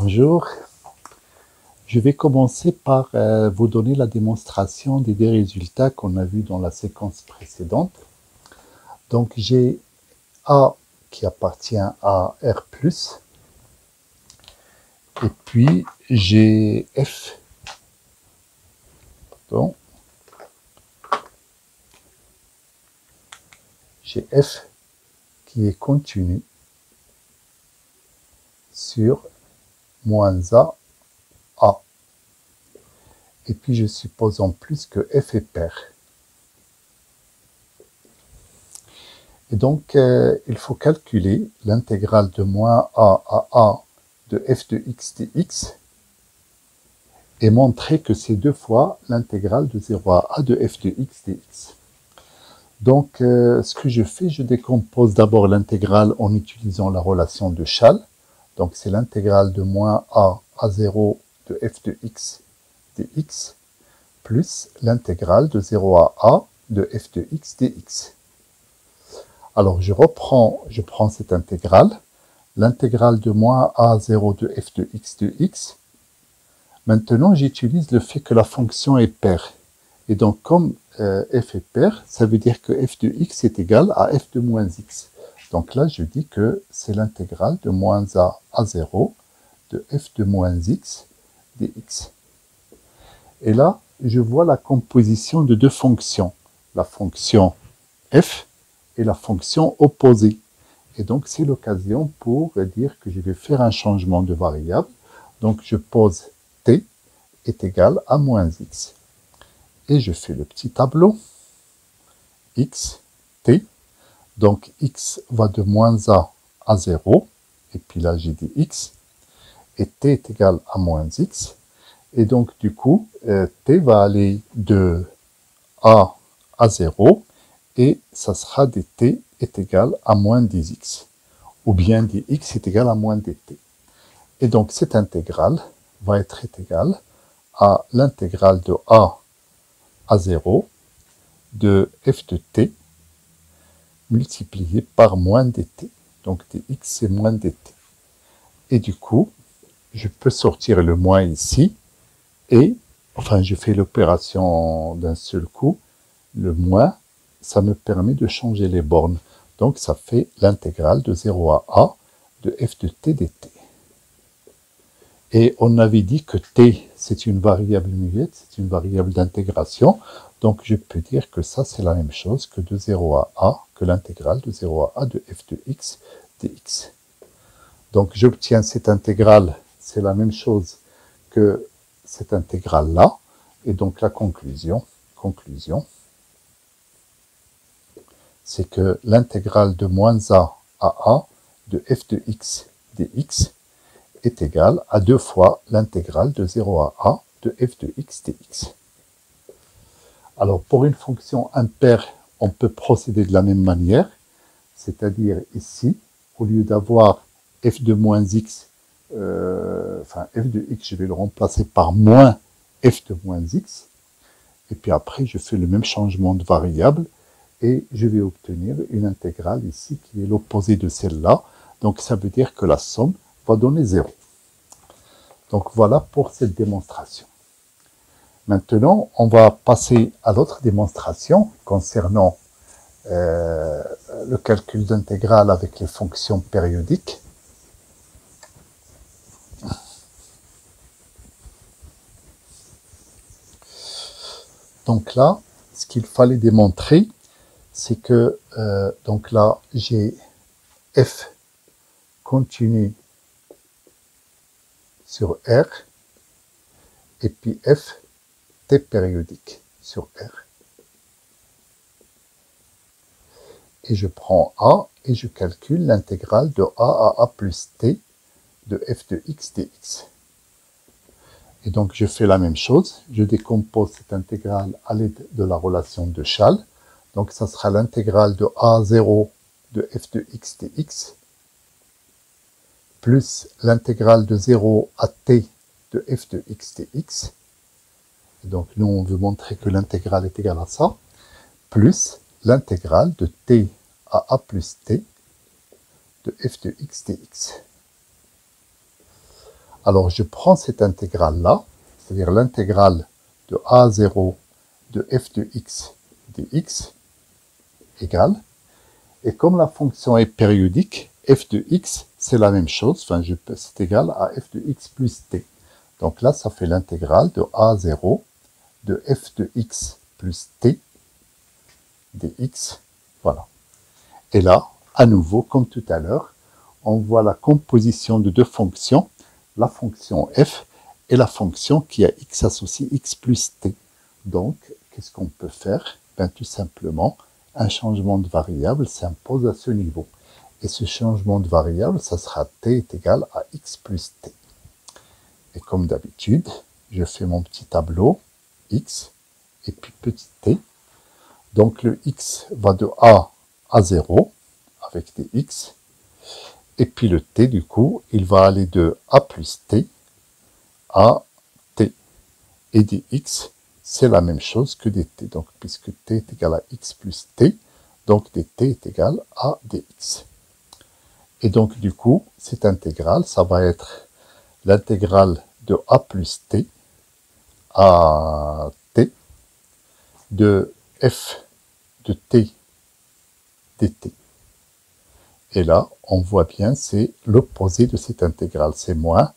Bonjour, je vais commencer par vous donner la démonstration des deux résultats qu'on a vus dans la séquence précédente. Donc j'ai A qui appartient à R+, et puis j'ai F, pardon, j'ai F qui est continu sur moins A. Et puis je suppose en plus que F est pair. Et donc il faut calculer l'intégrale de moins A à A de f de x dx et montrer que c'est deux fois l'intégrale de 0 à A de f de x dx. Donc ce que je fais, je décompose d'abord l'intégrale en utilisant la relation de Schall. Donc c'est l'intégrale de moins A à 0 de f de x dx plus l'intégrale de 0 à A de f de x dx. Alors je prends cette intégrale, l'intégrale de moins A à 0 de f de x de x. Maintenant j'utilise le fait que la fonction est paire. Et donc comme f est paire, ça veut dire que f de x est égal à f de moins x. Donc là je dis que c'est l'intégrale de moins A à 0 de f de moins x dx. Et là, je vois la composition de deux fonctions, la fonction f et la fonction opposée. Et donc, c'est l'occasion pour dire que je vais faire un changement de variable. Donc, je pose t est égal à moins x. Et je fais le petit tableau x, t. Donc, x va de moins a à 0. Et puis là, j'ai dit x. Et t est égal à moins x. Et donc, du coup, t va aller de a à 0, et ça sera dt est égal à moins 10x, ou bien dx est égal à moins dt. Et donc, cette intégrale va être égale à l'intégrale de a à 0 de f de t multiplié par moins dt. Donc, dx, c'est moins dt. Et du coup, je peux sortir le moins ici, et, enfin, je fais l'opération d'un seul coup, le moins, ça me permet de changer les bornes. Donc, ça fait l'intégrale de 0 à A de f de t dt. Et on avait dit que t, c'est une variable muette, c'est une variable d'intégration. Donc, je peux dire que ça, c'est la même chose que de 0 à A, que l'intégrale de 0 à A de f de x dx. Donc, j'obtiens cette intégrale, c'est la même chose que cette intégrale-là. Et donc, la conclusion, c'est que l'intégrale de moins a à a de f de x dx est égale à 2 fois l'intégrale de 0 à a de f de x dx. Alors, pour une fonction impaire, on peut procéder de la même manière, c'est-à-dire ici, au lieu d'avoir f de moins x, f de x, je vais le remplacer par moins f de moins x, et puis après, je fais le même changement de variable, et je vais obtenir une intégrale ici qui est l'opposé de celle-là. Donc, ça veut dire que la somme va donner 0. Donc, voilà pour cette démonstration. Maintenant, on va passer à l'autre démonstration concernant le calcul d'intégrale avec les fonctions périodiques. Donc là, ce qu'il fallait démontrer, c'est que, donc là, j'ai f continu sur R, et puis f t périodique sur R. Et je prends A, et je calcule l'intégrale de A à A plus t de f de x dx. Et donc, je fais la même chose. Je décompose cette intégrale à l'aide de la relation de Schall. Donc, ça sera l'intégrale de a à 0 de f de x dx plus l'intégrale de 0 à t de f de x dx. Et donc, nous, on veut montrer que l'intégrale est égale à ça, plus l'intégrale de t à a plus t de f de x dx. Alors, je prends cette intégrale-là, c'est-à-dire l'intégrale de a à 0 de f de x dx égale, et comme la fonction est périodique, f de x, c'est la même chose, enfin, c'est égal à f de x plus t. Donc là, ça fait l'intégrale de a à 0 de f de x plus t dx, voilà. Et là, à nouveau, comme tout à l'heure, on voit la composition de deux fonctions, la fonction f et la fonction qui a x associé x plus t. Donc, qu'est-ce qu'on peut faire? Ben, tout simplement, un changement de variable s'impose à ce niveau. Et ce changement de variable, ça sera t est égal à x plus t. Et comme d'habitude, je fais mon petit tableau, x, et puis petit t. Donc le x va de a à 0, avec des x. Et puis le t, du coup, il va aller de a plus t à t. Et des x, c'est la même chose que des t. Donc, puisque t est égal à x plus t, donc dt est égal à dx. Et donc, du coup, cette intégrale, ça va être l'intégrale de a plus t à t de f de t dt. Et là, on voit bien, c'est l'opposé de cette intégrale, c'est moins.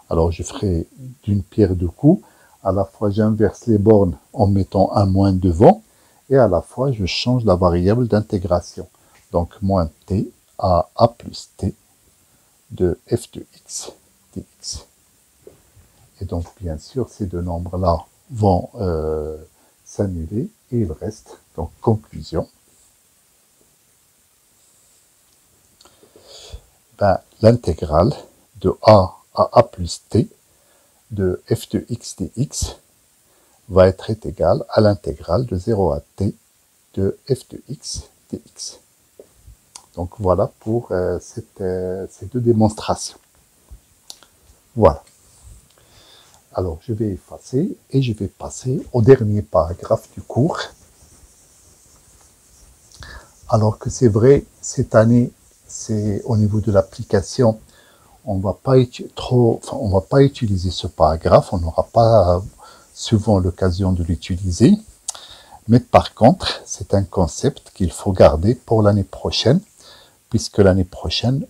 Alors, je ferai d'une pierre deux coups. À la fois, j'inverse les bornes en mettant un moins devant, et à la fois, je change la variable d'intégration. Donc, moins t à a plus t de f de x dx. Et donc, bien sûr, ces deux nombres-là vont s'annuler, et il reste, donc, conclusion. Ben, l'intégrale de a à a plus t de f de x dx va être égale à l'intégrale de 0 à t de f de x dx. Donc voilà pour ces deux démonstrations. Voilà. Alors je vais effacer et je vais passer au dernier paragraphe du cours. Alors que c'est vrai, cette année, c'est au niveau de l'application, on va pas utiliser ce paragraphe, on n'aura pas souvent l'occasion de l'utiliser. Mais par contre, c'est un concept qu'il faut garder pour l'année prochaine, puisque l'année prochaine,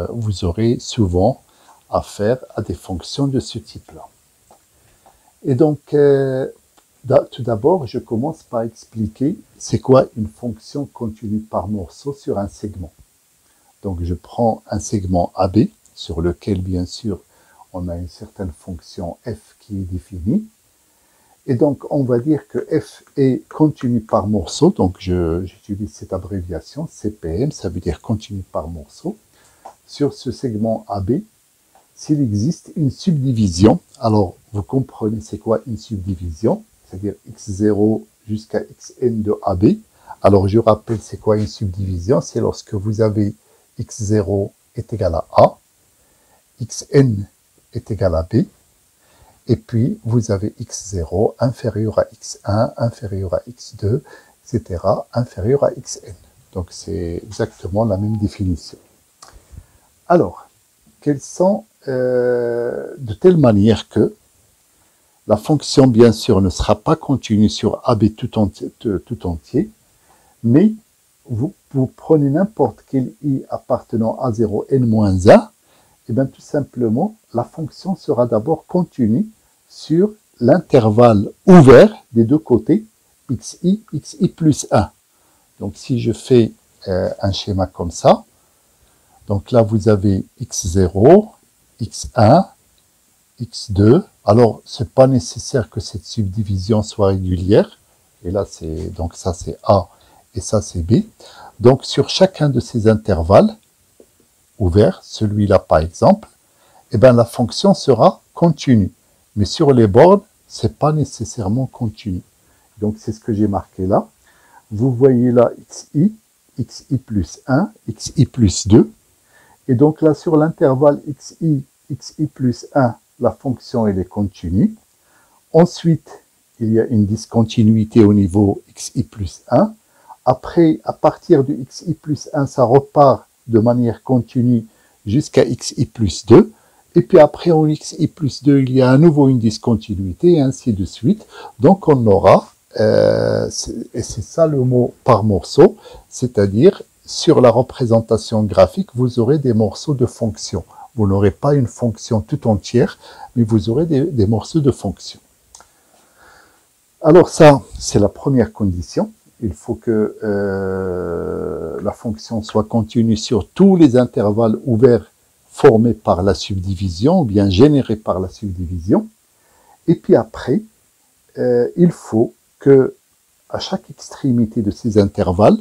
vous aurez souvent affaire à des fonctions de ce type-là. Et donc, tout d'abord, je commence par expliquer c'est quoi une fonction continue par morceau sur un segment. Donc, je prends un segment AB, sur lequel, bien sûr, on a une certaine fonction f qui est définie. Et donc, on va dire que f est continu par morceau. Donc, j'utilise cette abréviation, CPM, ça veut dire continu par morceau. Sur ce segment AB, s'il existe une subdivision, alors vous comprenez c'est quoi une subdivision, c'est-à-dire x0 jusqu'à xn de AB. Alors, je rappelle c'est quoi une subdivision, c'est lorsque vous avez x0 est égal à A, xn est égal à B, et puis vous avez x0 inférieur à x1, inférieur à x2, etc., inférieur à xn. Donc c'est exactement la même définition. Alors, quelles sont de telle manière que la fonction, bien sûr, ne sera pas continue sur AB tout entier, mais vous prenez n'importe quel i appartenant à 0 n-1, et bien tout simplement, la fonction sera d'abord continue sur l'intervalle ouvert des deux côtés, xi plus 1. Donc si je fais un schéma comme ça, donc là vous avez x0, x1, x2. Alors c'est pas nécessaire que cette subdivision soit régulière. Et là c'est donc ça c'est A et ça c'est B. Donc sur chacun de ces intervalles ouverts, celui-là par exemple, eh bien la fonction sera continue. Mais sur les bornes, c'est pas nécessairement continu. Donc c'est ce que j'ai marqué là. Vous voyez là xi plus 1, xi plus 2. Et donc là sur l'intervalle xi plus 1, la fonction elle est continue. Ensuite, il y a une discontinuité au niveau xi plus 1. Après, à partir du xi plus 1, ça repart de manière continue jusqu'à xi plus 2. Et puis après, en xi plus 2, il y a à nouveau une discontinuité, et ainsi de suite. Donc on aura, et c'est ça le mot par morceau, c'est-à-dire sur la représentation graphique, vous aurez des morceaux de fonctions. Vous n'aurez pas une fonction tout entière, mais vous aurez des morceaux de fonctions. Alors ça, c'est la première condition. Il faut que la fonction soit continue sur tous les intervalles ouverts formés par la subdivision ou bien générés par la subdivision. Et puis après, il faut que à chaque extrémité de ces intervalles,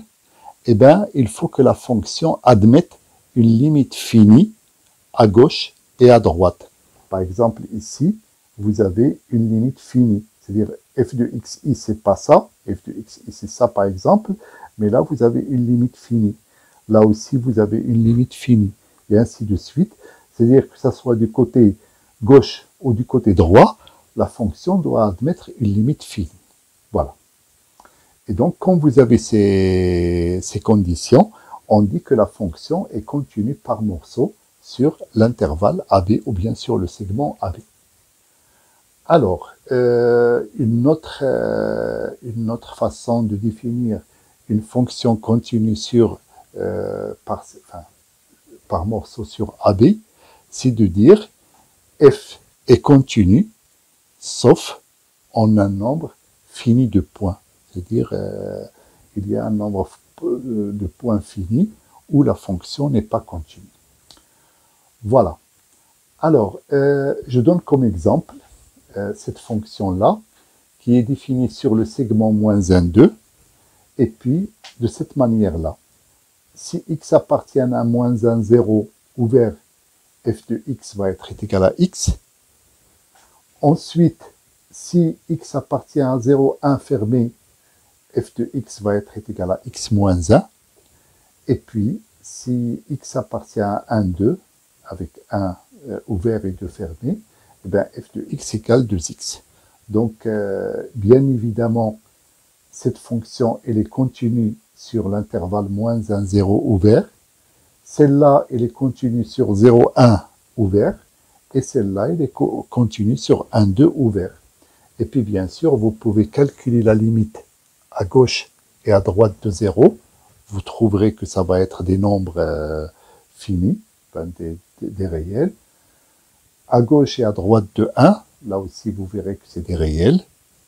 il faut que la fonction admette une limite finie à gauche et à droite. Par exemple, ici, vous avez une limite finie. C'est-à-dire, f de xi, c'est pas ça. F de xi, c'est ça, par exemple. Mais là, vous avez une limite finie. Là aussi, vous avez une limite finie. Et ainsi de suite. C'est-à-dire que ça soit du côté gauche ou du côté droit, la fonction doit admettre une limite finie. Voilà. Et donc, quand vous avez ces conditions, on dit que la fonction est continue par morceau sur l'intervalle AB ou bien sur le segment AB. Alors, une autre façon de définir une fonction continue par morceau sur AB, c'est de dire f est continu sauf en un nombre fini de points. C'est-à-dire, il y a un nombre de points fini où la fonction n'est pas continue. Voilà. Alors, je donne comme exemple cette fonction-là, qui est définie sur le segment moins 1, 2, et puis de cette manière-là. Si x appartient à moins 1, 0, ouvert, f de x va être égal à x. Ensuite, si x appartient à 0, 1 fermé, f de x va être égal à x moins 1. Et puis, si x appartient à 1, 2, avec 1 ouvert et 2 fermé, f de x égale 2x. Donc, bien évidemment, cette fonction, elle est continue sur l'intervalle moins 1, 0 ouvert. Celle-là, elle est continue sur 0, 1 ouvert. Et celle-là, elle est continue sur 1, 2 ouvert. Et puis, bien sûr, vous pouvez calculer la limite à gauche et à droite de 0. Vous trouverez que ça va être des nombres finis, des réels. À gauche et à droite de 1, là aussi vous verrez que c'est des réels,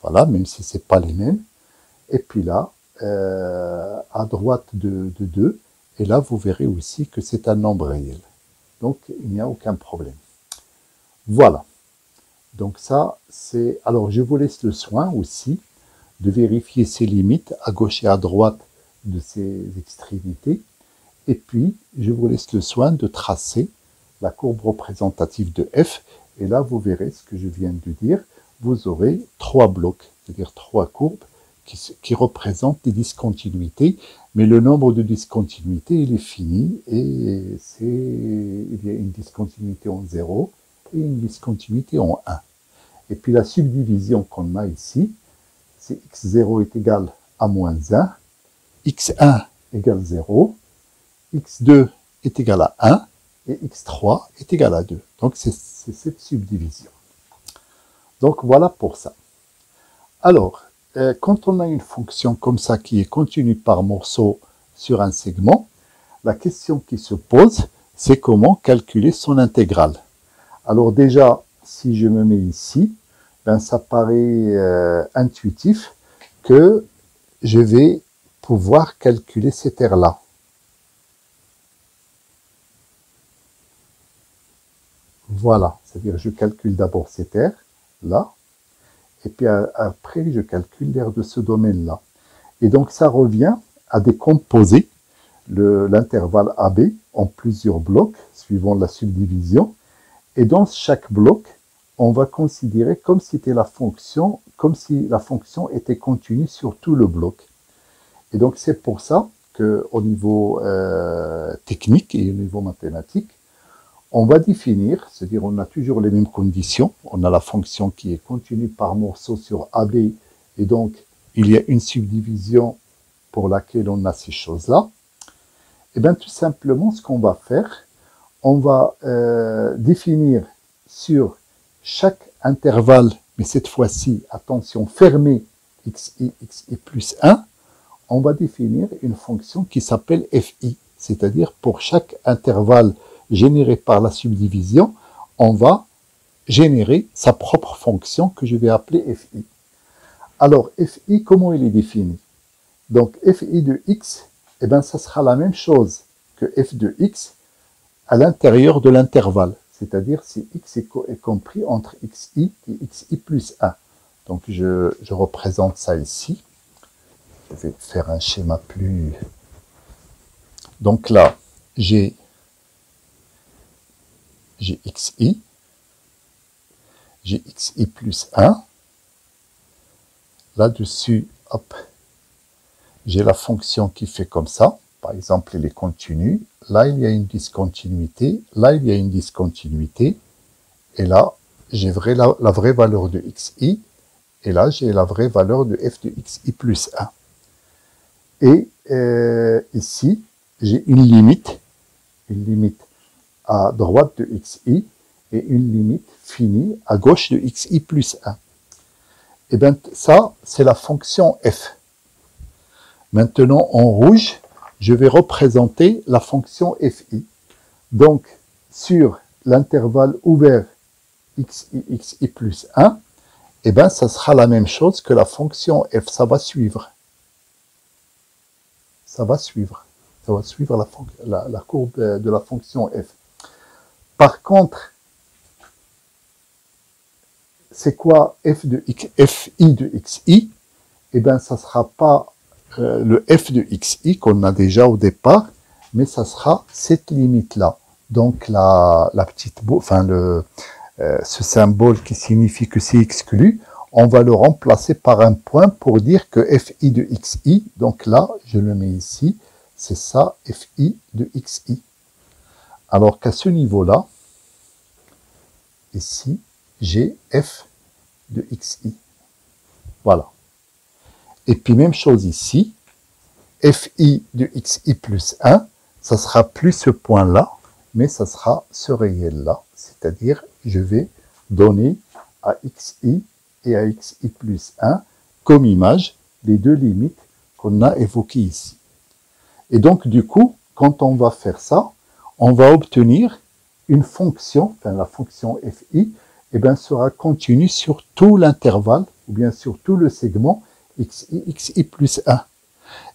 voilà, même si ce n'est pas les mêmes. Et puis là, à droite de 2, et là vous verrez aussi que c'est un nombre réel. Donc il n'y a aucun problème. Voilà. Donc ça, c'est... Alors je vous laisse le soin aussi de vérifier ces limites à gauche et à droite de ces extrémités. Et puis, je vous laisse le soin de tracer la courbe représentative de f. Et là, vous verrez ce que je viens de dire. Vous aurez 3 blocs, c'est-à-dire 3 courbes qui représentent des discontinuités. Mais le nombre de discontinuités, il est fini. Et il y a une discontinuité en 0 et une discontinuité en 1. Et puis la subdivision qu'on a ici, c'est x0 est égal à moins 1, x1 égale 0, x2 est égal à 1, et x3 est égal à 2. Donc, c'est cette subdivision. Donc, voilà pour ça. Alors, quand on a une fonction comme ça qui est continue par morceau sur un segment, la question qui se pose, c'est comment calculer son intégrale. Alors déjà, si je me mets ici, ça paraît intuitif que je vais pouvoir calculer cette aire-là. Voilà, c'est-à-dire je calcule d'abord cette aire, là, et puis après je calcule l'aire de ce domaine-là. Et donc ça revient à décomposer l'intervalle AB en plusieurs blocs, suivant la subdivision. Et dans chaque bloc, on va considérer comme si la fonction était continue sur tout le bloc. Et donc c'est pour ça qu'au niveau technique et au niveau mathématique, on va définir, c'est-à-dire on a toujours les mêmes conditions. On a la fonction qui est continue par morceau sur AB, et donc il y a une subdivision pour laquelle on a ces choses-là. Et bien tout simplement, ce qu'on va faire, on va définir sur chaque intervalle, mais cette fois-ci, attention, fermé, xi plus 1, on va définir une fonction qui s'appelle fi, c'est-à-dire pour chaque intervalle généré par la subdivision, on va générer sa propre fonction que je vais appeler fi. Alors, fi, comment il est défini? Donc, fi de x, eh ben, ça sera la même chose que f de x à l'intérieur de l'intervalle, c'est-à-dire si x est compris entre xi et xi plus 1. Donc, je représente ça ici. Je vais faire un schéma plus... Donc là, j'ai xi, j'ai xi plus 1. Là-dessus, hop, j'ai la fonction qui fait comme ça. Par exemple, elle est continue. Là, il y a une discontinuité. Là, il y a une discontinuité. Et là, j'ai la vraie valeur de xi. Et là, j'ai la vraie valeur de f de xi plus 1. Et ici, j'ai une limite à droite de xi et une limite finie à gauche de xi plus 1. Et bien, ça, c'est la fonction f. Maintenant, en rouge, je vais représenter la fonction fi. Donc, sur l'intervalle ouvert xi plus 1, eh bien, ça sera la même chose que la fonction f. Ça va suivre. Ça va suivre. Ça va suivre la courbe de la fonction f. Par contre, c'est quoi fi de xi? Eh bien, ça ne sera pas le f de xi qu'on a déjà au départ, mais ça sera cette limite-là. Donc, la petite boule, enfin, ce symbole qui signifie que c'est exclu, on va le remplacer par un point pour dire que fi de xi, donc là, je le mets ici, c'est ça, fi de xi. Alors qu'à ce niveau-là, ici, j'ai f de xi. Voilà. Et puis même chose ici, fi de xi plus 1, ça sera plus ce point-là, mais ça sera ce réel-là. C'est-à-dire, je vais donner à xi et à xi plus 1 comme image les deux limites qu'on a évoquées ici. Et donc, du coup, quand on va faire ça, on va obtenir une fonction, enfin la fonction fi, eh bien, sera continue sur tout l'intervalle, ou bien sur tout le segment xi plus 1.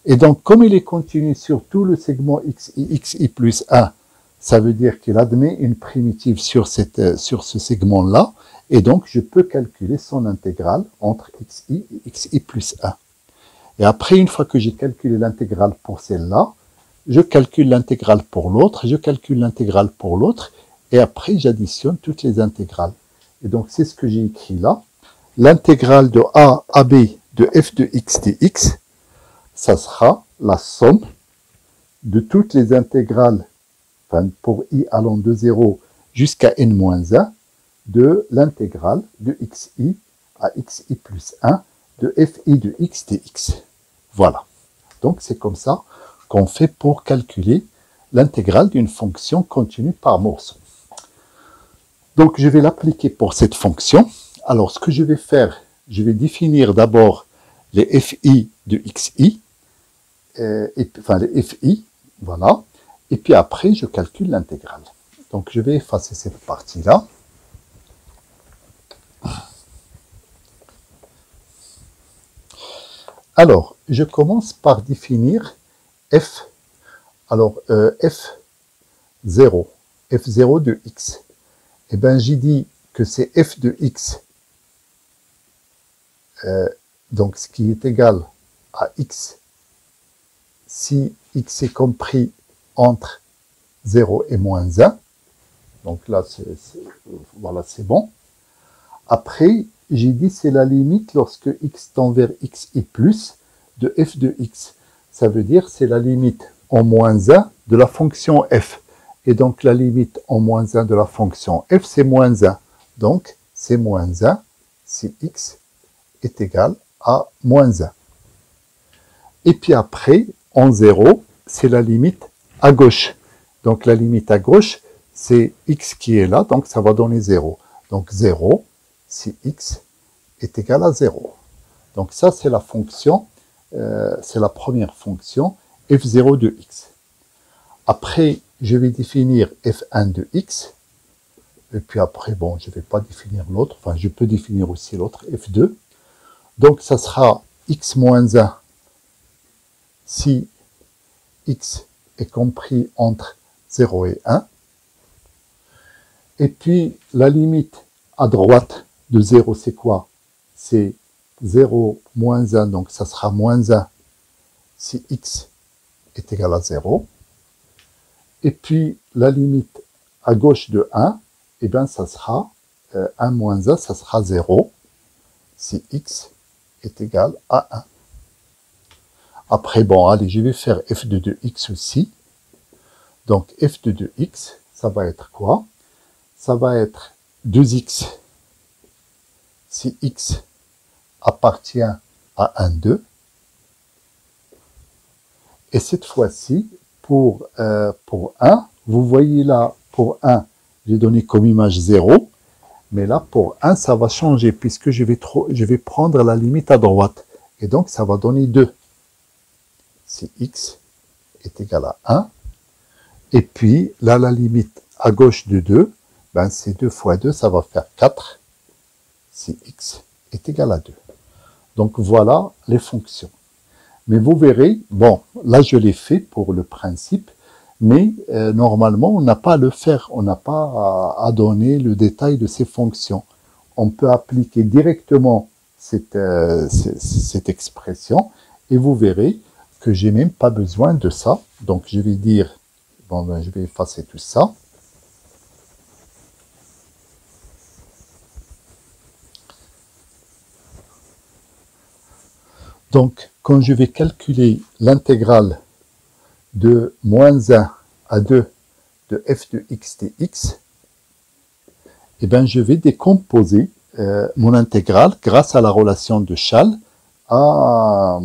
Et donc, comme il est continu sur tout le segment xi plus 1, ça veut dire qu'il admet une primitive sur ce segment-là, et donc je peux calculer son intégrale entre xi et xi plus 1. Et après, une fois que j'ai calculé l'intégrale pour celle-là, je calcule l'intégrale pour l'autre, je calcule l'intégrale pour l'autre, et après j'additionne toutes les intégrales. Et donc c'est ce que j'ai écrit là. L'intégrale de a à b de f de x dx, ça sera la somme de toutes les intégrales, enfin pour i allant de 0 jusqu'à n-1, de l'intégrale de xi à xi plus 1 de fi de x dx. Voilà. Donc c'est comme ça qu'on fait pour calculer l'intégrale d'une fonction continue par morceau. Donc je vais l'appliquer pour cette fonction. Alors ce que je vais faire, je vais définir d'abord les fi de xi, enfin les fi, voilà, et puis après je calcule l'intégrale. Donc je vais effacer cette partie-là. Alors, je commence par définir f. Alors, f0 de x. Eh bien, j'ai dit que c'est f de x, donc ce qui est égal à x, si x est compris entre 0 et moins 1. Donc là, voilà, c'est bon. Après, j'ai dit c'est la limite lorsque x tend vers xi plus de f de x. Ça veut dire c'est la limite en moins 1 de la fonction f. Et donc la limite en moins 1 de la fonction f, c'est moins 1. Donc c'est moins 1 si x est égal à moins 1. Et puis après, en 0, c'est la limite à gauche. Donc la limite à gauche, c'est x qui est là, donc ça va donner 0. Donc 0 si x est égal à 0. Donc ça, c'est la fonction, c'est la première fonction f0 de x. Après, je vais définir f1 de x. Et puis après, bon, je ne vais pas définir l'autre. Enfin, je peux définir aussi l'autre, f2. Donc, ça sera x moins 1 si x est compris entre 0 et 1. Et puis, la limite à droite de 0, c'est quoi? C'est 0 moins 1, donc ça sera moins 1 si x est égal à 0. Et puis, la limite à gauche de 1, eh bien, ça sera 1 moins 1, ça sera 0 si x est égal à 1. Après, bon, allez, je vais faire f2 de x aussi. Donc, f2 de x, ça va être quoi? Ça va être 2x si x appartient à 1, 2. Et cette fois-ci, pour 1, vous voyez là, pour 1, j'ai donné comme image 0. Mais là, pour 1, ça va changer puisque je vais prendre la limite à droite. Et donc, ça va donner 2. Si x est égal à 1. Et puis, là, la limite à gauche de 2, ben, c'est 2 fois 2, ça va faire 4. Si x est égal à 2. Donc, voilà les fonctions. Mais vous verrez, bon, là, je l'ai fait pour le principe. Mais normalement, on n'a pas à le faire, on n'a pas à donner le détail de ces fonctions. On peut appliquer directement cette expression et vous verrez que j'ai même pas besoin de ça. Donc je vais dire, bon ben, je vais effacer tout ça. Donc quand je vais calculer l'intégrale de moins 1 à 2 de f de x dx, eh bien, je vais décomposer mon intégrale grâce à la relation de Schall en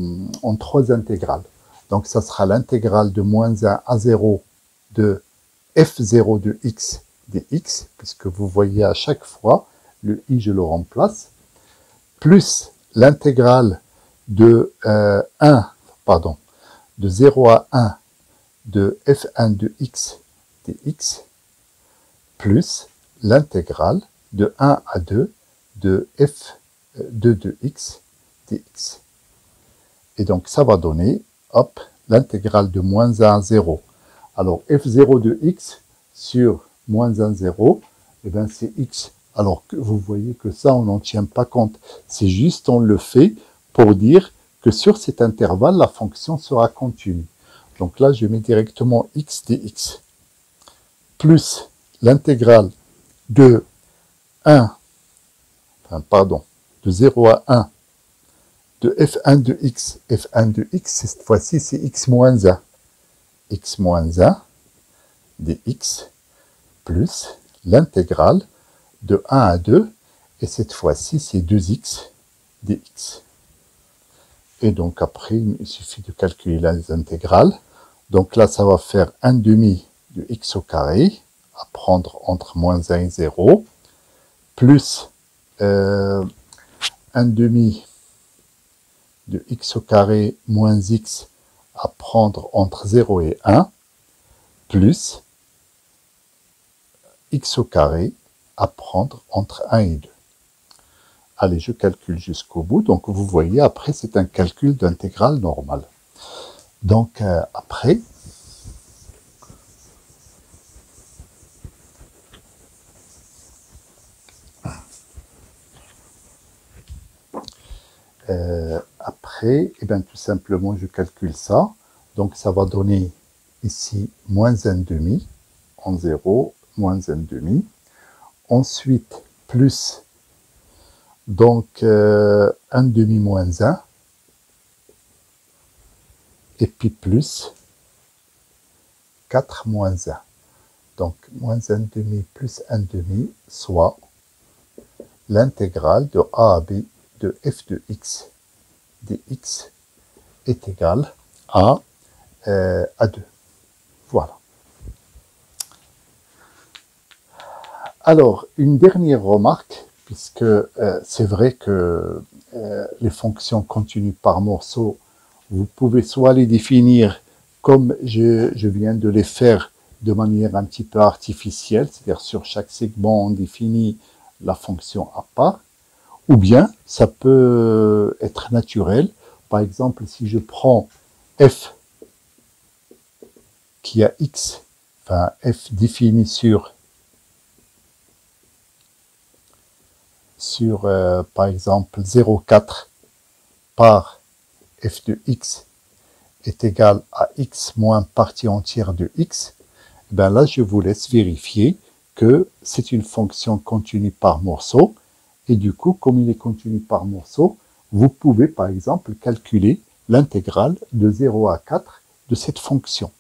3 intégrales. Donc, ça sera l'intégrale de moins 1 à 0 de f0 de x dx, puisque vous voyez à chaque fois, le i, je le remplace, plus l'intégrale de 0 à 1 de f1 de x dx, plus l'intégrale de 1 à 2 de f2 de x dx. Et donc, ça va donner, hop, l'intégrale de moins 1 à 0. Alors, f0 de x sur moins 1, 0, eh bien, c'est x. Alors, que vous voyez que ça, on n'en tient pas compte. C'est juste, on le fait pour dire que sur cet intervalle, la fonction sera continue. Donc là, je mets directement x dx plus l'intégrale de 0 à 1 de f1 de x. f1 de x, cette fois-ci, c'est x moins 1. x moins 1 dx plus l'intégrale de 1 à 2. Et cette fois-ci, c'est 2x dx. Et donc après, il suffit de calculer les intégrales. Donc là, ça va faire 1 demi de x au carré, à prendre entre moins 1 et 0, plus 1 demi de x au carré moins x à prendre entre 0 et 1, plus x au carré à prendre entre 1 et 2. Allez, je calcule jusqu'au bout. Donc, vous voyez, après, c'est un calcul d'intégrale normale. Donc, après, eh bien, tout simplement, je calcule ça. Donc, ça va donner ici moins 1 demi, en 0, moins 1 demi. Ensuite, plus, donc, 1 demi moins 1. Et puis plus 4 moins 1. Donc, moins 1 demi plus 1 demi, soit l'intégrale de a à b de f de x dx est égale à 2. Voilà. Alors, une dernière remarque, puisque c'est vrai que les fonctions continues par morceaux, vous pouvez soit les définir comme je viens de les faire de manière un petit peu artificielle, c'est-à-dire sur chaque segment on définit la fonction à part, ou bien ça peut être naturel. Par exemple, si je prends f qui a x, enfin f défini sur par exemple 0,4 par f de x est égal à x moins partie entière de x, ben là je vous laisse vérifier que c'est une fonction continue par morceau, et du coup comme il est continu par morceau, vous pouvez par exemple calculer l'intégrale de 0 à 4 de cette fonction.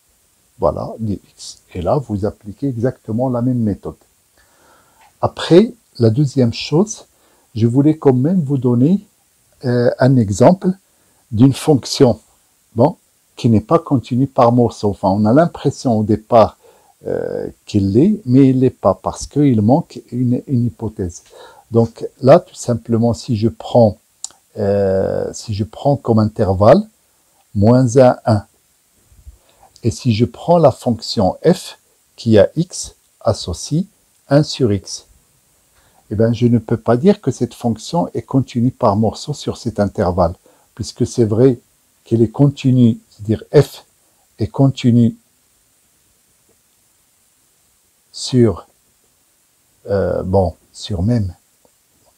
Voilà, dx. Et là vous appliquez exactement la même méthode. Après, la deuxième chose, je voulais quand même vous donner un exemple d'une fonction qui n'est pas continue par morceau. Enfin, on a l'impression au départ qu'il l'est, mais il ne l'est pas parce qu'il manque une hypothèse. Donc là, tout simplement, si je prends comme intervalle moins 1, 1, et si je prends la fonction f qui a x associe 1 sur x, eh bien, je ne peux pas dire que cette fonction est continue par morceau sur cet intervalle, puisque c'est vrai qu'elle est continue, c'est-à-dire f est continue sur, sur même,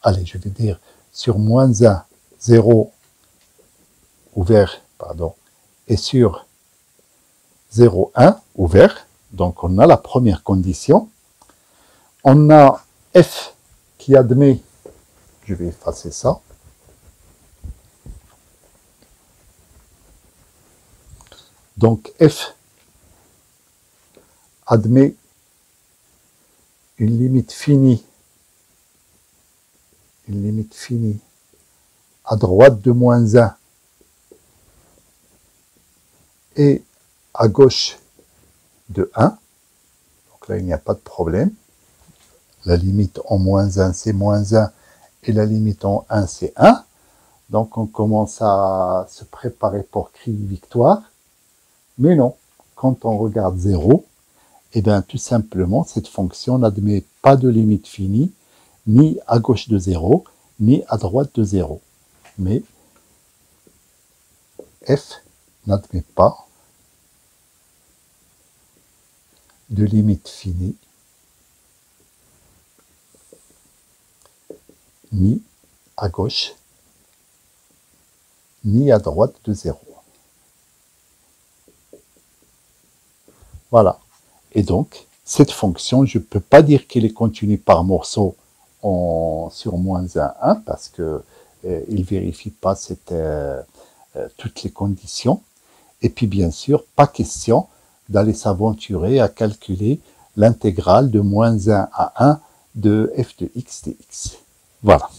allez, je vais dire, sur moins 1, 0, ouvert, pardon, et sur 0, 1, ouvert. Donc, on a la première condition. On a f qui admet, je vais effacer ça, donc f admet une limite finie à droite de moins 1 et à gauche de 1. Donc là, il n'y a pas de problème. La limite en moins 1, c'est moins 1, et la limite en 1, c'est 1. Donc on commence à se préparer pour crier victoire. Mais non, quand on regarde 0, eh bien tout simplement, cette fonction n'admet pas de limite finie, ni à gauche de 0, ni à droite de 0. Mais f n'admet pas de limite finie, ni à gauche, ni à droite de 0. Voilà. Et donc, cette fonction, je ne peux pas dire qu'elle est continue par morceau sur moins 1, 1, parce qu'il ne vérifie pas toutes les conditions. Et puis, bien sûr, pas question d'aller s'aventurer à calculer l'intégrale de moins 1 à 1 de f de x dx. Voilà.